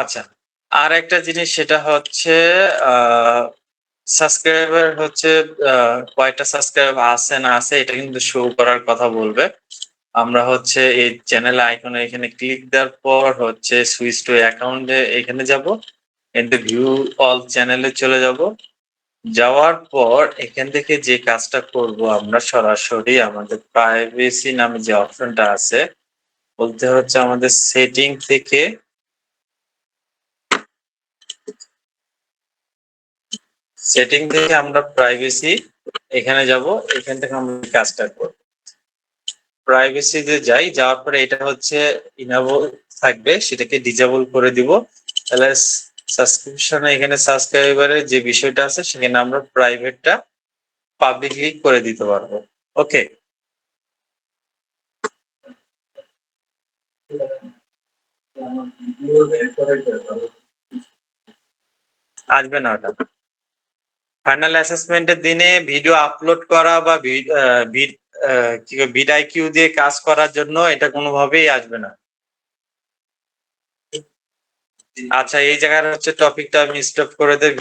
আচ্ছা। আর একটা জিনিস সেটা হচ্ছে আ সাবস্ক্রাইবার হচ্ছে আ কয়টা সাবস্ক্রাইবার আছে না আছে এটা কিন্তু শো করার কথা বলবে। আমরা হচ্ছে এই চ্যানেল আইকনে এখানে ক্লিক দেওয়ার পর হচ্ছে সুইচ টু অ্যাকাউন্ট এ এখানে যাব। এন্ড ভিউ অল চ্যানেলে চলে যাব। যাওয়ার পর এখান থেকে যে কাজটা করব আমরা সরাসরি আমাদের প্রাইভেসি নামে যে অপশনটা আছে বলতে হচ্ছে আমাদের সেটিং থেকে আমরা প্রাইভেসি এখানে যাব। এখান থেকে আমরা কাজটা করব। প্রাইভেসিতে যাই, যাওয়ার পরে এটা হচ্ছে ইনেবল থাকবে, সেটাকে ডিসেবল করে দিব। তাহলে সাবস্ক্রিপশনে এখানে সাবস্ক্রাইবারের যে বিষয়টা আছে সেখানে আমরা প্রাইভেটটা পাবলিকলি করে দিতে পারবো। ওকে, আসবে না ওটা। ফাইনাল অ্যাসেসমেন্টের দিনে ভিডিও আপলোড করা বা ভিড আইকিউ দিয়ে কাজ করার জন্য এটা কোনোভাবেই আসবে না। আচ্ছা, এই জায়গায় হচ্ছে টপিকটা আমি স্টপ করে দেই।